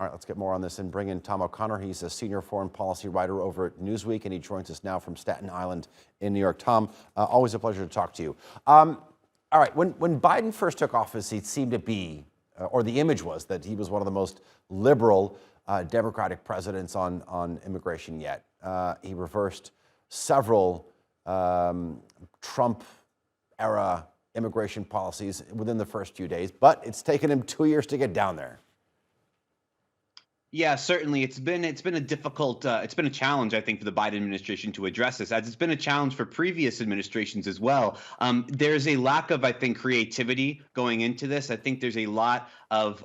All right, let's get more on this and bring in Tom O'Connor. He's a senior foreign policy writer over at Newsweek, and he joins us now from Staten Island in New York. Tom, always a pleasure to talk to you. All right, when Biden first took office, he seemed to be, or the image was that he was one of the most liberal Democratic presidents on immigration yet. He reversed several Trump-era immigration policies within the first few days, but it's taken him 2 years to get down there. Yeah, certainly. It's been a difficult, it's been a challenge, I think, for the Biden administration to address this, as it's been a challenge for previous administrations as well. There's a lack of, I think, creativity going into this. I think there's a lot of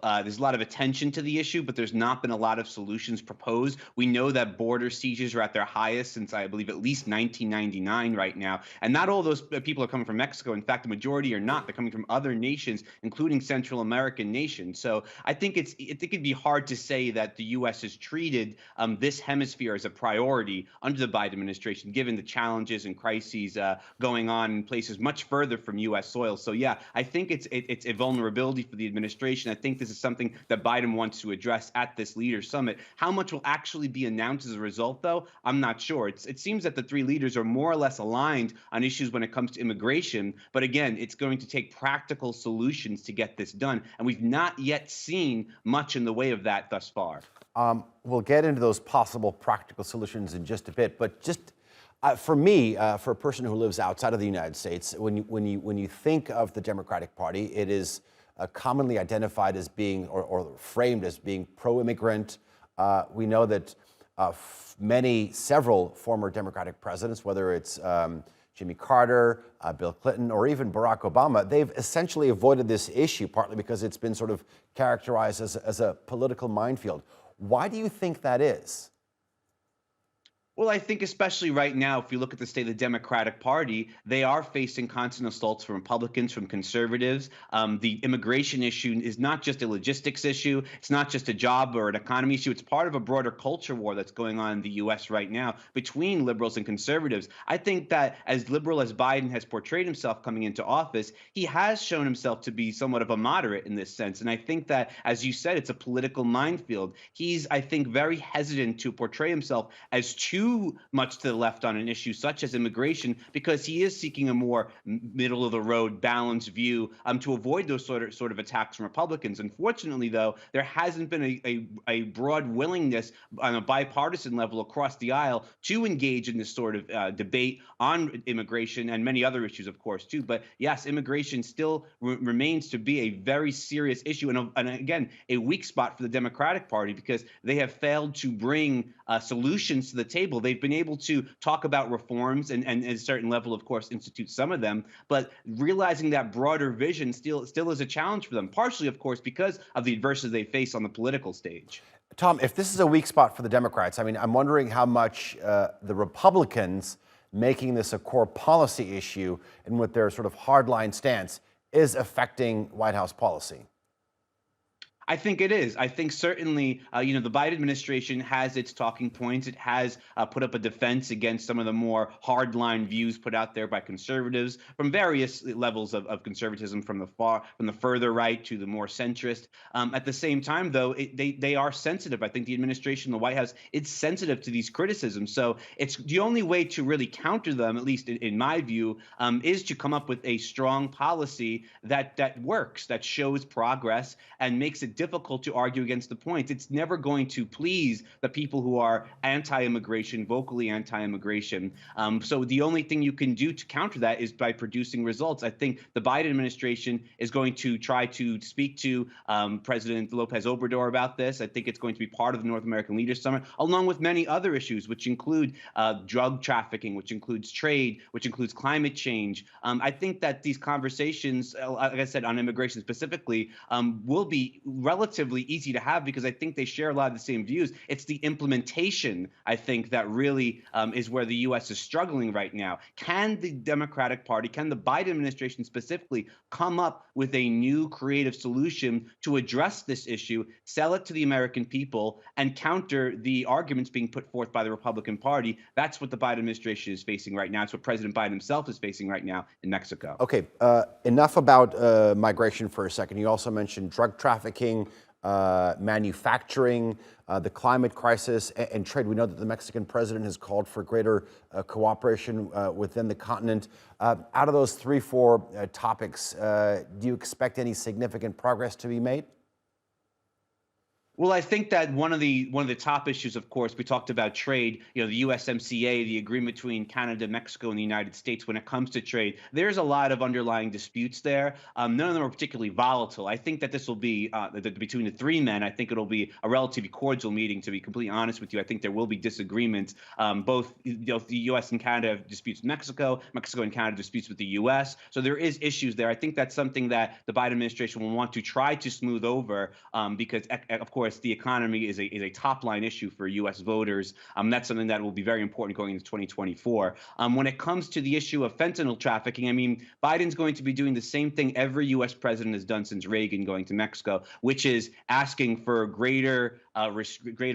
attention to the issue, but there's not been a lot of solutions proposed. We know that border seizures are at their highest since, I believe, at least 1999 right now, and not all those people are coming from Mexico. In fact, the majority are not. They're coming from other nations, including Central American nations. So I think it'd be hard to say that the U.S. has treated this hemisphere as a priority under the Biden administration, given the challenges and crises going on in places much further from U.S. soil. So yeah, I think it's a vulnerability for the administration. I think this is something that Biden wants to address at this leaders summit. How much will actually be announced as a result, though, I'm not sure. It seems that the three leaders are more or less aligned on issues when it comes to immigration. But again, it's going to take practical solutions to get this done. And we've not yet seen much in the way of that thus far. We'll get into those possible practical solutions in just a bit, but just for me, for a person who lives outside of the United States, when you think of the Democratic Party, it is commonly identified as being or framed as being pro-immigrant. We know that several former Democratic presidents, whether it's Jimmy Carter, Bill Clinton, or even Barack Obama, they've essentially avoided this issue, partly because it's been sort of characterized as a political minefield. Why do you think that is? Well, I think especially right now, if you look at the state of the Democratic Party, they are facing constant assaults from Republicans, from conservatives. The immigration issue is not just a logistics issue. It's not just a job or an economy issue. It's part of a broader culture war that's going on in the U.S. right now between liberals and conservatives. I think that as liberal as Biden has portrayed himself coming into office, he has shown himself to be somewhat of a moderate in this sense. And I think that, as you said, it's a political minefield. He's, I think, very hesitant to portray himself as too much to the left on an issue such as immigration, because he is seeking a more middle of the road, balanced view to avoid those sort of attacks from Republicans. Unfortunately, though, there hasn't been a broad willingness on a bipartisan level across the aisle to engage in this sort of debate on immigration and many other issues, of course, too. But yes, immigration still remains to be a very serious issue, and again, a weak spot for the Democratic Party, because they have failed to bring solutions to the table. They've been able to talk about reforms and at a certain level, of course, institute some of them, but realizing that broader vision still is a challenge for them, partially, of course, because of the adversity they face on the political stage. Tom, if this is a weak spot for the Democrats, I mean, I'm wondering how much the Republicans making this a core policy issue and with their sort of hardline stance is affecting White House policy. I think it is. I think certainly, the Biden administration has its talking points. It has put up a defense against some of the more hardline views put out there by conservatives from various levels of conservatism, from the further right to the more centrist. At the same time, though, they are sensitive. I think the administration, the White House, it's sensitive to these criticisms. So it's the only way to really counter them, at least in my view, is to come up with a strong policy that works, that shows progress and makes it difficult to argue against the points. It's never going to please the people who are anti-immigration, vocally anti-immigration. So the only thing you can do to counter that is by producing results. I think the Biden administration is going to try to speak to President Lopez Obrador about this. I think it's going to be part of the North American Leaders Summit, along with many other issues, which include drug trafficking, which includes trade, which includes climate change. I think that these conversations, like I said, on immigration specifically, will be relatively easy to have, because I think they share a lot of the same views. It's the implementation, I think, that really is where the U.S. is struggling right now. Can the Democratic Party, can the Biden administration specifically come up with a new creative solution to address this issue, sell it to the American people, and counter the arguments being put forth by the Republican Party? That's what the Biden administration is facing right now. It's what President Biden himself is facing right now in Mexico. Okay, enough about migration for a second. You also mentioned drug trafficking, manufacturing, the climate crisis, and trade. We know that the Mexican president has called for greater cooperation within the continent. Out of those three, four topics, do you expect any significant progress to be made? Well, I think that one of the top issues, of course, we talked about trade, the USMCA, the agreement between Canada, Mexico, and the United States. When it comes to trade, there's a lot of underlying disputes there. None of them are particularly volatile. I think that this will be between the three men. I think it'll be a relatively cordial meeting, to be completely honest with you. I think there will be disagreements. Both the U.S. and Canada have disputes with Mexico, Mexico and Canada disputes with the U.S. So there is issues there. I think that's something that the Biden administration will want to try to smooth over because, of course, the economy is a top line issue for U.S. voters. That's something that will be very important going into 2024. When it comes to the issue of fentanyl trafficking, I mean, Biden's going to be doing the same thing every U.S. president has done since Reagan going to Mexico, which is asking for greater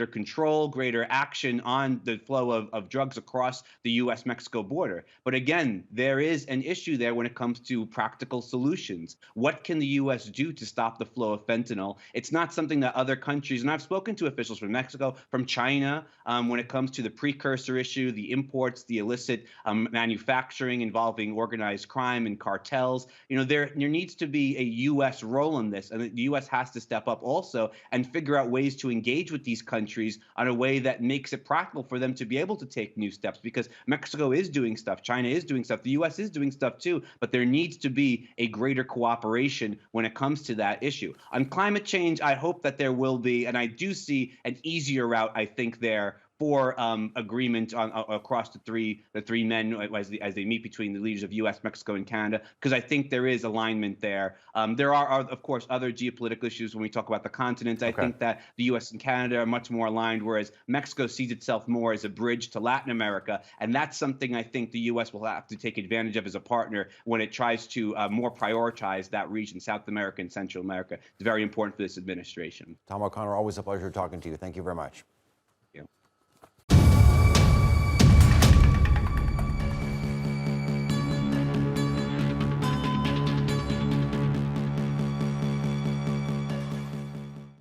control, greater action on the flow of drugs across the U.S.-Mexico border. But again, there is an issue there when it comes to practical solutions. What can the U.S. do to stop the flow of fentanyl? It's not something that other countries, and I've spoken to officials from Mexico, from China, when it comes to the precursor issue, the imports, the illicit manufacturing involving organized crime and cartels. There needs to be a U.S. role in this, and the U.S. has to step up also and figure out ways to engage with these countries on a way that makes it practical for them to be able to take new steps, because Mexico is doing stuff, China is doing stuff, the U.S. is doing stuff too, but there needs to be a greater cooperation when it comes to that issue. On climate change, I hope that there will be, and I do see an easier route, I think, there for agreement across the three men as they meet between the leaders of U.S., Mexico, and Canada, because I think there is alignment there. There are, of course, other geopolitical issues when we talk about the continent. I think that the U.S. and Canada are much more aligned, whereas Mexico sees itself more as a bridge to Latin America, and that's something I think the U.S. will have to take advantage of as a partner when it tries to more prioritize that region, South America and Central America. It's very important for this administration. Tom O'Connor, always a pleasure talking to you. Thank you very much.